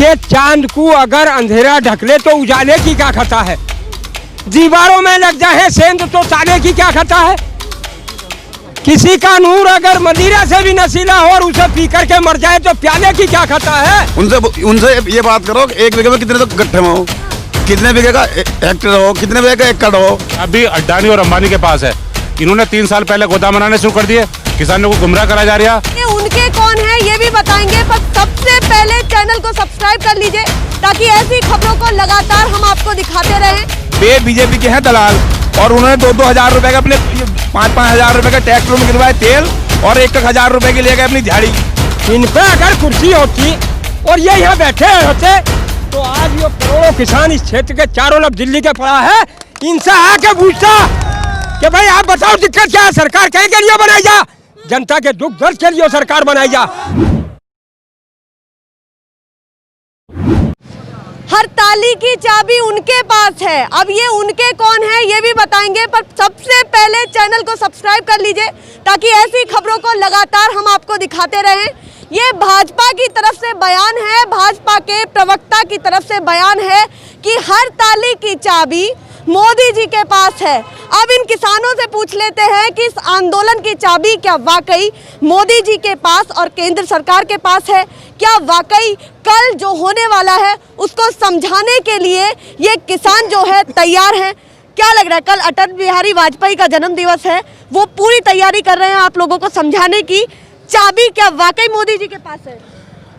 कि चांद को अगर अंधेरा ढक ले तो उजाले की क्या खता है, दीवारों में लग जाए सेंध तो ताले की क्या खता है। किसी का नूर अगर मदिरा से भी नशीला हो और उसे पी करके मर जाए तो प्याले की क्या खता है। उनसे ये बात करो कि एक बीघे में कितने तो गट्ठे में हो, कितने बीघे का हेक्टेयर हो, कितने बीघे का एकड़ हो। अभी अडानी और अंबानी के पास है। इन्होंने 3 साल पहले गोदाम बनाने शुरू कर दिए, किसानों को गुमराह करा जा रहा है। उनके कौन है ये भी बताएंगे, पर सबसे पहले चैनल को सब्सक्राइब कर लीजिए ताकि ऐसी खबरों को लगातार हम आपको दिखाते रहें। वे बीजेपी के हैं दलाल और उन्होंने 2-2 हजार रुपए का अपने 5-5 हजार रुपए का ट्रैक्टर में गिरवाए तेल और 1-1 हजार रुपए की ले गए अपनी झाड़ी। इन पे अगर कुर्सी होती और ये यहाँ बैठे होते तो आज ये करोड़ों किसान इस क्षेत्र के चारों तरफ दिल्ली के पड़ा है, इनसे आके पूछता कि भाई आप बताओ दिक्कत क्या है, सरकार कहीं के लिए बनाई जा, जनता के दुख दर्द के लिए सरकार बनाई जा। हर ताली की चाबी उनके पास है। अब ये उनके कौन है ये भी बताएंगे, पर सबसे पहले चैनल को सब्सक्राइब कर लीजिए ताकि ऐसी खबरों को लगातार हम आपको दिखाते रहें। ये भाजपा की तरफ से बयान है, भाजपा के प्रवक्ता की तरफ से बयान है कि हर ताली की चाबी मोदी जी के पास है। अब इन किसानों से पूछ लेते हैं कि इस आंदोलन की चाबी क्या वाकई मोदी जी के पास और केंद्र सरकार के पास है। क्या वाकई कल जो होने वाला है उसको समझाने के लिए ये किसान जो है तैयार हैं। क्या लग रहा है, कल अटल बिहारी वाजपेयी का जन्म दिवस है, वो पूरी तैयारी कर रहे हैं आप लोगों को समझाने की। चाबी क्या वाकई मोदी जी के पास है?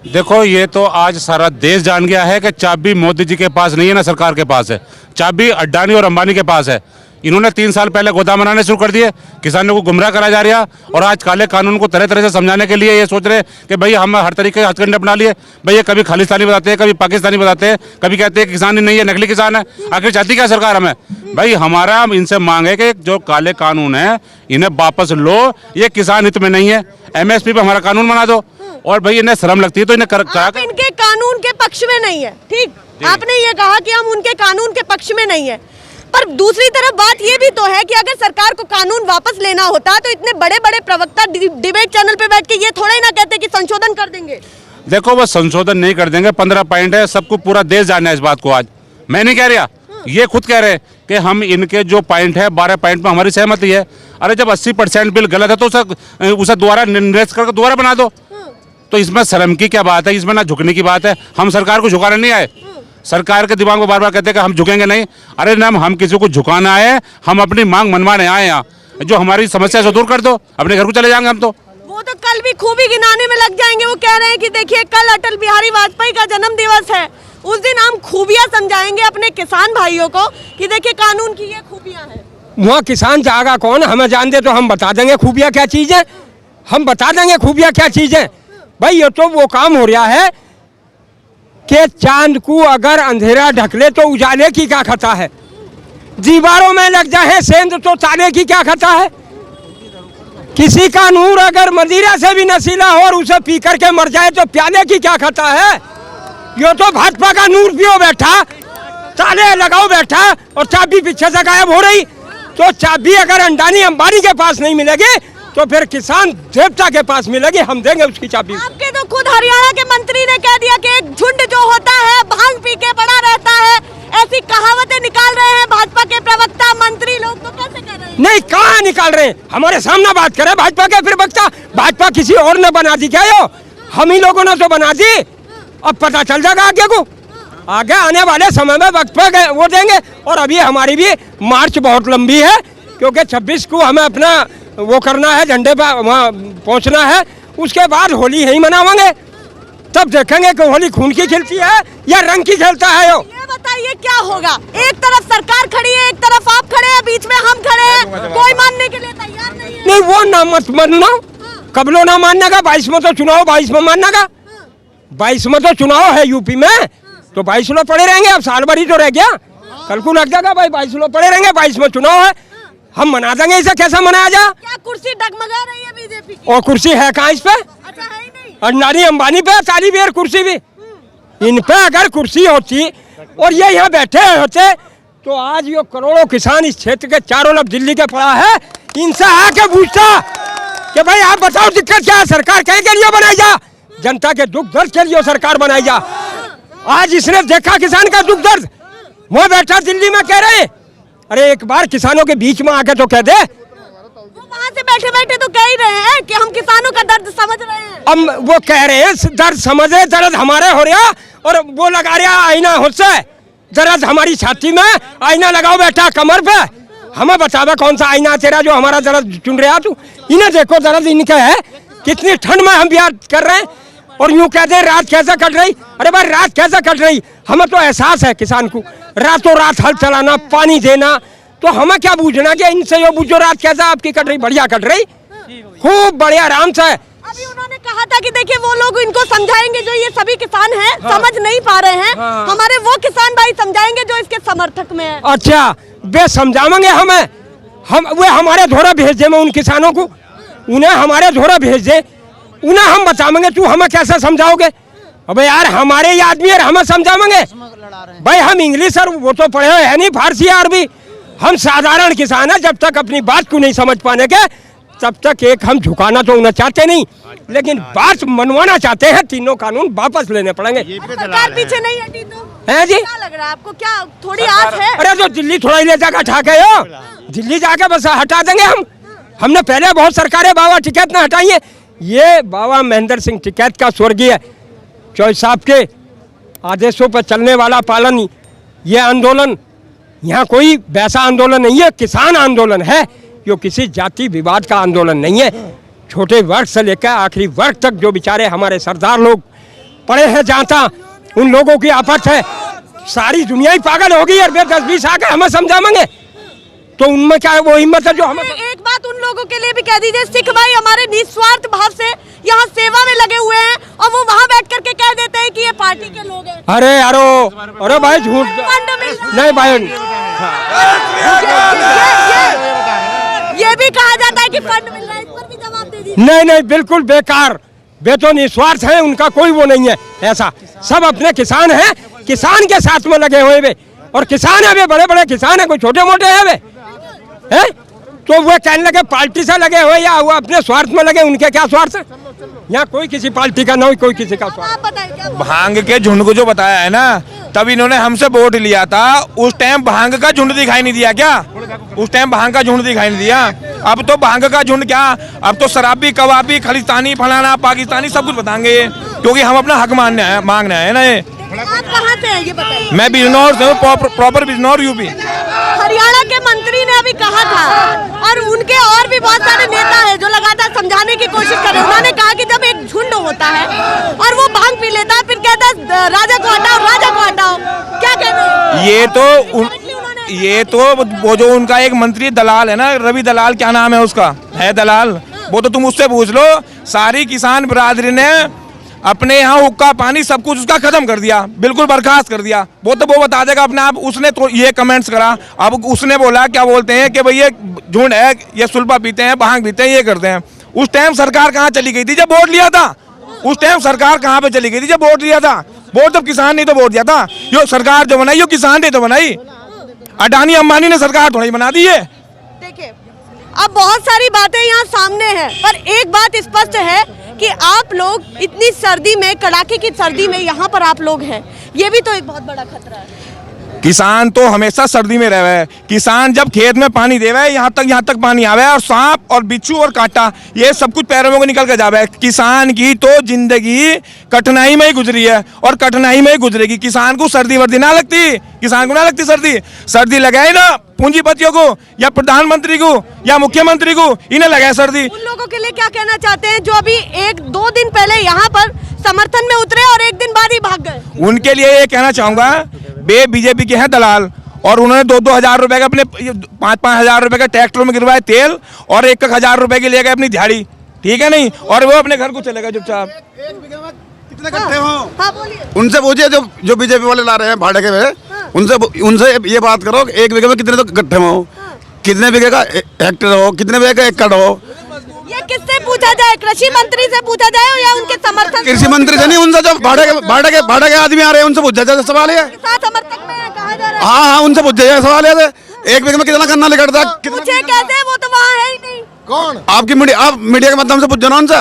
देखो, ये तो आज सारा देश जान गया है कि चाबी मोदी जी के पास नहीं है, ना सरकार के पास है। चाबी अडानी और अंबानी के पास है। इन्होंने 3 साल पहले गोदाम बनाने शुरू कर दिए, किसानों को गुमराह करा जा रहा है और आज काले कानून को तरह तरह से समझाने के लिए ये सोच रहे कि भाई हम हर तरीके के हथकंडे अपना लिए। भाई ये कभी खालिस्तानी बताते हैं, कभी पाकिस्तानी बताते हैं, कभी कहते हैं किसान ही नहीं है, नकली किसान है। आखिर चाहती क्या सरकार हमें? भाई हमारा इनसे मांग है कि जो काले कानून है इन्हें वापस लो, ये किसान हित में नहीं है। MSP पे हमारा कानून बना दो और भाई इन्हें शर्म लगती है तो इन्हें आप इनके कानून के पक्ष में नहीं है, ठीक? आपने ये कहा कि हम उनके कानून के पक्ष में नहीं है, पर दूसरी तरफ बात ये भी तो है कि अगर सरकार को कानून वापस लेना होता तो इतने बड़े बड़े प्रवक्ता डिबेट चैनल पे बैठ के ये थोड़ा ही ना कहते कि संशोधन कर देंगे। देखो, वो संशोधन नहीं कर देंगे। 15 पॉइंट है, सबको पूरा देश जानना है इस बात को। आज मैं नहीं कह रहा, ये खुद कह रहे हैं कि हम इनके जो पॉइंट है 12 पॉइंट में हमारी सहमति है। अरे जब 80% बिल गलत है तो उसे दोबारा निरस्त करके दोबारा बना दो। तो इसमें शर्म की क्या बात है, इसमें ना झुकने की बात है। हम सरकार को झुकाने नहीं आए। सरकार के दिमाग को बार बार कहते हैं कि हम झुकेंगे नहीं। अरे ना, हम किसी को झुकाना आए, हम अपनी मांग मनवाने आए। यहाँ जो हमारी समस्या से दूर कर दो, अपने घर को चले जाएंगे हम तो। वो तो कल भी खूबी गिनाने में लग जाएंगे। वो कह रहे हैं कि देखिए कल अटल बिहारी वाजपेयी का जन्म दिवस है, उस दिन हम खूबियां समझाएंगे अपने किसान भाइयों को कि देखिए कानून की ये खूबियां हैं। वहाँ किसान जाएगा कौन? हमें जान दे तो हम बता देंगे खूबियाँ क्या चीज़ है, हम बता देंगे खूबियाँ क्या चीज़ है। भाई ये तो वो काम हो रहा है कि चांद को अगर अंधेरा ढक ले तो उजाले की क्या खता है, दीवारों में लग जाए सेंध तो ताले की क्या खता है। किसी का नूर अगर मदिरा से भी नशीला हो और उसे पी करके मर जाए तो प्याले की क्या खता है। ये तो भाजपा का नूर पियो बैठा, ताले लगाओ बैठा और चाबी पीछे से गायब हो रही। तो चाबी अगर अडानी अंबानी के पास नहीं मिलेगी तो फिर किसान देवता के पास मिलेगी, हम देंगे उसकी चाबी। आपके तो खुद हरियाणा के मंत्री ने कह दिया कि एक झुंड जो होता है भांग पी के पड़ा रहता है। ऐसी कहावतें निकाल रहे हैं भाजपा के प्रवक्ता मंत्री लोग, तो कैसे कर रहे हैं? नहीं, कहाँ निकाल रहे हैं, हमारे सामने बात करे भाजपा के प्रवक्ता। भाजपा किसी और ने बना दी क्या? यो हम ही लोगों ने तो बना दी। अब पता चल जाएगा आगे को, आगे आने वाले समय में वक्त पे वो देंगे। और अभी हमारी भी मार्च बहुत लंबी है, क्योंकि 26 को हमें अपना वो करना है, झंडे पर वहाँ पहुँचना है। उसके बाद होली यही मनावांगे, तब देखेंगे कि होली खून की खिलती है या रंग की खेलता है। ये बताइए क्या होगा? एक तरफ सरकार खड़ी है, एक तरफ आप खड़े हैं, बीच में हम खड़े हैं, कोई मानने के लिए तैयार नहीं है। नहीं, वो ना मत मानना, कबलो ना मानने का। 22 में तो चुनाव, 22 में मानने का। 22 में तो चुनाव है यूपी में, तो 22 लोग पड़े रहेंगे। अब साल भर ही तो रह गया, कल को लग जाएगा भाई 22 लोग पड़े रहेंगे। 22 में चुनाव है, हम मना देंगे। इसे कैसा मनाया जा? क्या कुर्सी डगमगा रही है बीजेपी की? और कुर्सी है कहाँ इस पे? अच्छा, है ही नहीं। अडानी अंबानी पे सारी बेर कुर्सी भी, इन पे अगर कुर्सी होती और ये यहाँ बैठे होते तो आज ये करोड़ों किसान इस क्षेत्र के चारों तरफ दिल्ली के पड़ा है, इनसे आके पूछता कि भाई आप बताओ दिक्कत क्या है, सरकार कहीं के लिए बनाई जा, जनता के दुख दर्द के लिए सरकार बनाई जा। आज इसने देखा किसान का दुख दर्द, वो बैठा दिल्ली में कह रहे हैं। अरे एक बार किसानों के बीच में आके तो कह दे। वहाँ से बैठे बैठे तो कह ही रहे हैं कि हम किसानों का दर्द समझ रहे हैं। अब वो कह रहे हैं दर्द समझ रहे, दर्द हमारे हो रहा, और वो लगा रहा आईना हुस्से, दर्द हमारी छाती में, आईना लगाओ बेटा कमर पे। हमें बतावे कौन सा आईना तेरा जो हमारा दर्द चुन रहा तू। इन्हें देखो दर्द इनका है, कितनी ठंड में हम बिहार कर रहे हैं, और यूं कहते हैं रात कैसे कट रही। अरे भाई रात कैसे कट रही, हमें तो एहसास है किसान को, रातों रात हल चलाना, पानी देना, तो हमें क्या पूछना कि इनसे यो पूछो रात कैसे आपकी कट रही। बढ़िया कट रही, खूब बढ़िया आराम से। अभी उन्होंने कहा था कि देखिए वो लोग इनको समझाएंगे जो ये सभी किसान हैं, समझ नहीं पा रहे हैं, हमारे वो किसान भाई समझाएंगे जो इसके समर्थक में है। अच्छा वे समझावेंगे हमें, हम वे हमारे धोरा भेज दे, मैं उन किसानों को, उन्हें हमारे धोरा भेज दे, उन्हें हम बताएंगे, तू हमें कैसे समझाओगे। अबे यार हमारे ये आदमी है, हमें समझावेंगे भाई, हम इंग्लिश और वो तो पढ़े है नहीं, फारसी अरबी, हम साधारण किसान है। जब तक अपनी बात को नहीं समझ पाने के तब तक एक हम झुकाना तो उन्हें चाहते नहीं, लेकिन बात मनवाना चाहते हैं। तीनों कानून वापस लेने पड़ेंगे। सरकार पीछे नहीं हटी तो है जी, क्या लग रहा है आपको, क्या थोड़ी आस है? अरे तो दिल्ली थोड़ा ही ले जाकर उठा के हो, दिल्ली जाके बस हटा देंगे हम। हमने पहले बहुत सरकारें बाबा टिकैत न हटाई है। ये बाबा महेंद्र सिंह टिकैत का स्वर्गीय चौधरी साहब के आदेशों पर चलने वाला पालन, ये आंदोलन यहाँ कोई वैसा आंदोलन नहीं है, किसान आंदोलन है, जो किसी जाति विवाद का आंदोलन नहीं है। छोटे वर्ग से लेकर आखिरी वर्ग तक जो बेचारे हमारे सरदार लोग पड़े हैं जाता, उन लोगों की आफत है। सारी दुनिया ही पागल होगी यार, 10-20 आके हमें समझाएंगे तो उनमें क्या वो हिम्मत है जो हमें। एक बात उन लोगों के लिए भी कह दीजिए, सिख भाई हमारे निस्वार्थ भाव से यहाँ सेवा में लगे हुए हैं, और वो वहाँ बैठ करके कह देते हैं कि ये पार्टी के लोग हैं। अरे भाई झूठ नहीं भाई, ये भी कहा जाता है कि फंड मिल रहा है, इस पर भी जवाब दे दीजिए। नहीं बिल्कुल बेकार, वे तो निस्वार्थ है, उनका कोई वो नहीं है ऐसा। सब अपने किसान हैं, किसान के साथ में लगे हुए वे, और किसान है वे, बड़े बड़े किसान है, कोई छोटे मोटे है वे है। तो वो कहने लगे पार्टी से लगे हुए या वो अपने स्वार्थ में लगे, उनके क्या स्वार्थ है। यहाँ कोई किसी पार्टी का नहीं, कोई किसी का स्वार्थ। आप बताइए क्या भांग के झुंड को जो बताया है ना, तब इन्होंने हमसे वोट लिया था, उस टाइम भांग का झुंड दिखाई नहीं दिया क्या? उस टाइम भांग का झुंड दिखाई नहीं दिया। अब तो भांग का झुंड क्या, अब तो शराबी, कबाबी, खालिस्तानी, फलाना, पाकिस्तानी सब कुछ बताएंगे, क्योंकि हम अपना हक मांगना है ना। ये आप कहाँ से हैं ये बताइए? मैं बिजनौर से हूँ, प्रॉपर बिजनौर यूपी। हरियाणा के मंत्री ने अभी कहा था, और उनके और भी बहुत सारे नेता हैं जो लगातार समझाने की कोशिश कर रहे हैं। उन्होंने कहा कि जब एक झुंड होता है और वो भांग पी लेता है, फिर कहता है राजा को हटाओ, राजा को हटाओ। क्या कहते हैं? ये तो वो जो उनका एक मंत्री दलाल है ना, रवि दलाल, क्या नाम है उसका, है दलाल, वो तो तुम उससे पूछ लो। सारी किसान बिरादरी ने अपने यहाँ हुक्का पानी सब कुछ उसका खत्म कर दिया, बिल्कुल बर्खास्त कर दिया। वो तो वो बता देगा अपने आप। उसने तो ये कमेंट्स करा, अब उसने बोला क्या बोलते हैं कि भाई ये झुंड है, ये सुल्फा पीते हैं, भांग पीते हैं, ये करते हैं। उस टाइम सरकार कहाँ चली गई थी जब वोट लिया था? उस टाइम सरकार कहाँ पे चली गई थी जब वोट लिया था? वोट तो किसान ने तो वोट दिया था। यो सरकार जो बनाई, यो किसान ने तो बनाई, अडानी अंबानी ने सरकार थोड़ी बना दी है। देखिए अब बहुत सारी बातें यहाँ सामने हैं, पर एक बात स्पष्ट है कि आप लोग इतनी सर्दी में, कड़ाके की सर्दी में यहाँ पर आप लोग हैं, ये भी तो एक बहुत बड़ा खतरा है। किसान तो हमेशा सर्दी में रहे। किसान जब खेत में पानी देवे, यहाँ तक पानी आवे, और सांप और बिच्छू और कांटा ये सब कुछ पैरों में निकल के जावे। किसान की तो जिंदगी कठिनाई में ही गुजरी है, और कठिनाई में ही गुजरेगी। किसान को सर्दी वर्दी ना लगती, किसान को ना लगती सर्दी लगाए ना पूंजीपतियों को, या प्रधानमंत्री को, या मुख्यमंत्री को, इन्हें लगाए सर्दी। उन लोगों के लिए क्या कहना चाहते हैं जो अभी 1-2 दिन पहले यहाँ पर समर्थन में उतरे और एक दिन बाद ही भाग गए? उनके लिए ये कहना चाहूंगा, वे बीजेपी के हैं दलाल, और उन्होंने 2-2 हजार रुपए का, अपने 5-5 हजार रुपए का ट्रैक्टर में गिरवाए तेल, और 1-1 हजार रुपए की ले गए अपनी दिहाड़ी, ठीक है नहीं, और वो अपने घर को चले गए चुपचाप। कितने गड्ढे हो? हाँ बोलिए। उनसे पूछिए जो बीजेपी वाले ला रहे हैं भाड़े के वे, उनसे ये बात करो कि 1 बीघे में कितने तो गड्ढे हो, कितने बीघे का हेक्टेयर हो, कितने बीघे का एकड़ हो। ये किससे पूछा जाए? कृषि मंत्री से पूछा जाए या उनके समर्थन? कृषि मंत्री से नहीं, उनसे जो भाड़े के आदमी आ रहे हैं उनसे पूछा जाए सवाल है। समर्थक में कहा जा रहा है। हाँ उनसे पूछा जाए सवाल है। 1 बीघे में कितना गन्ना निकलता है? पूछे कैसे, वो तो वहाँ है ही नहीं। कौन? आप मीडिया के माध्यम से पूछो ना उनसे,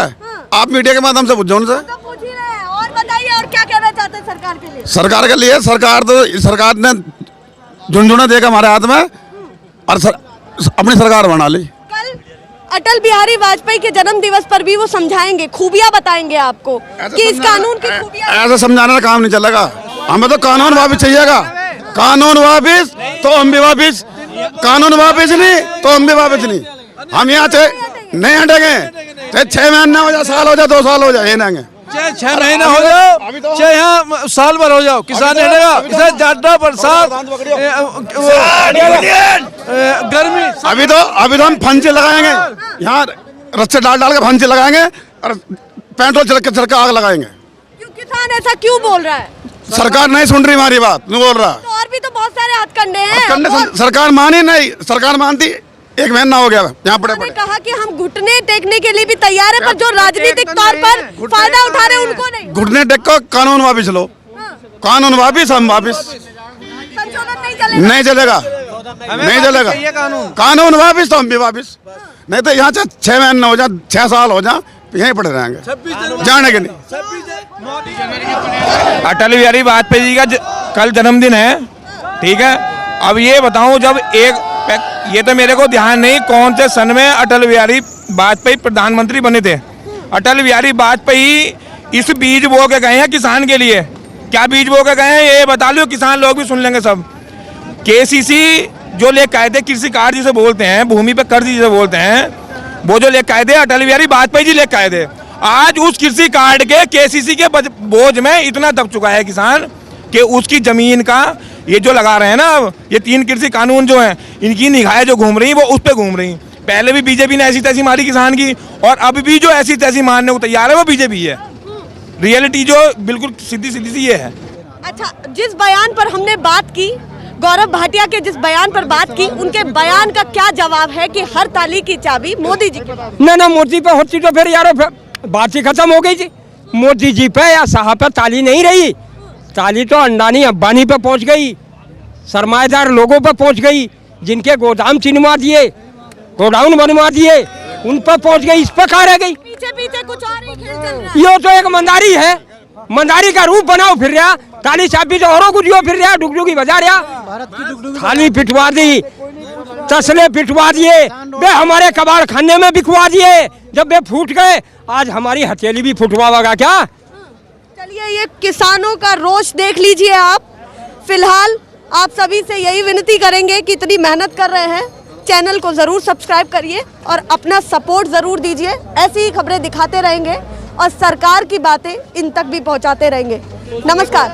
आप मीडिया के माध्यम से पूछो उनसे। तो पूछ ही रहे हैं। और बताइए, और क्या कहना चाहते हैं सरकार? सरकार के लिए? सरकार के लिए सरकार ने झुंझुना देगा हमारे हाथ में और अपनी सरकार बना ली। कल अटल बिहारी वाजपेयी के जन्म दिवस पर भी वो समझाएंगे, खूबियां बताएंगे आपको कि इस कानून की खूबियां। ऐसा समझाने का काम नहीं चलेगा, हमें तो कानून वापिस चाहिएगा। कानून वापिस तो हम भी वापिस, कानून वापिस नहीं तो हम भी वापिस नहीं। हम यहाँ से नहीं हटेंगे, चाहे 6 महीना हो जाए, साल हो जाए, 2 साल हो जाए, ये नहीं। चाहे 6 महीना हो जाओ, चाहे यहाँ साल भर हो जाओ, किसान हटेगा। इसे ज्यादा बरसात, गर्मी, अभी तो हम फंसे लगाएंगे, यहाँ रस्से डाल के फंसे लगाएंगे और पेट्रोल छिड़क आग लगाएंगे। क्यों किसान ऐसा क्यों बोल रहा है? सरकार नहीं सुन रही हमारी बात, नहीं बोल रहा। तो और भी तो बहुत सारे हथकंडे हैं। सरकार मानी नहीं, सरकार मानती 1 महीना हो गया यहाँ पड़े उन्होंने कहा कि हम घुटने टेकने के लिए भी तैयार है, पर जो राजनीतिक तौर पर फायदा उठा रहे हैं उनको नहीं। घुटने टेक को कानून वापिस लो, कानून वापिस, हम वापिस। संशोधन नहीं चलेगा, नहीं चलेगा, नहीं चलेगा। कानून वापिस तो हम भी वापिस, नहीं तो यहाँ से 6 महीने हो जाए, 6 साल हो जाए, यहीं पड़े रहेंगे, जाने के नहीं। अटल बिहारी वाजपेयी जी का कल जन्मदिन है, ठीक है। अब ये बताऊं, जब ये तो मेरे को ध्यान नहीं कौन से सन में अटल बिहारी वाजपेयी प्रधानमंत्री बने थे। अटल बिहारी वाजपेयी इस बीज बो के गए हैं किसान के लिए। क्या बीज बो के गए हैं ये बता लो, किसान लोग भी सुन लेंगे सब। KCC जो लेकर आए थे, कृषि कार्ड जिसे बोलते हैं, भूमि पे कर्ज जिसे बोलते हैं, वो जो लेकर आए थे अटल बिहारी वाजपेयी जी लेकर आए थे। आज उस कृषि कार्ड के KCC के बोझ में इतना दब चुका है किसान कि उसकी जमीन का ये जो लगा रहे हैं ना, ये 3 कृषि कानून जो हैं, इनकी निगाहें जो घूम रही वो उस पर घूम रही। पहले भी बीजेपी ने ऐसी तैसी मारी किसान की, और अब भी जो ऐसी तैसी मारने को तैयार है वो बीजेपी है। रियलिटी जो बिल्कुल सीधी सीधी सी ये है। अच्छा, जिस बयान पर हमने बात की, गौरव भाटिया के जिस बयान पर बात की, उनके बयान का क्या जवाब है कि हर ताली की चाबी मोदी जी के पास? ना मोदी पे होती तो फिर यारो बात ही खत्म हो गई थी। मोदी जी पे या साहब पे ताली नहीं रही, ताली तो अंडानी अंबानी पे पहुंच गई, सरमाएदार लोगों पे पहुंच गई, जिनके गोदाम चिनवा दिए, गोडाउन बनवा दिए, उन पर पहुंच गई। इस पर कहाँ रह गई? पीछे पीछे कुछ और ही खेल चल रहा है। यो तो एक मंदारी है, मंदारी का रूप बनाओ फिर रहा, ताली चाबी तो औरों कुछ फिर रहा, डुगडुगी बजा रहा, थाली पिटवा दी, तसले पिटवा दिए, वे हमारे कबाड़ खाने में बिकवा दिए। जब वे फूट गए, आज हमारी हथेली भी फुटवाएगा क्या? चलिए, ये किसानों का रोष देख लीजिए आप। फिलहाल आप सभी से यही विनती करेंगे कि इतनी मेहनत कर रहे हैं, चैनल को ज़रूर सब्सक्राइब करिए और अपना सपोर्ट ज़रूर दीजिए। ऐसी ही खबरें दिखाते रहेंगे और सरकार की बातें इन तक भी पहुंचाते रहेंगे। नमस्कार।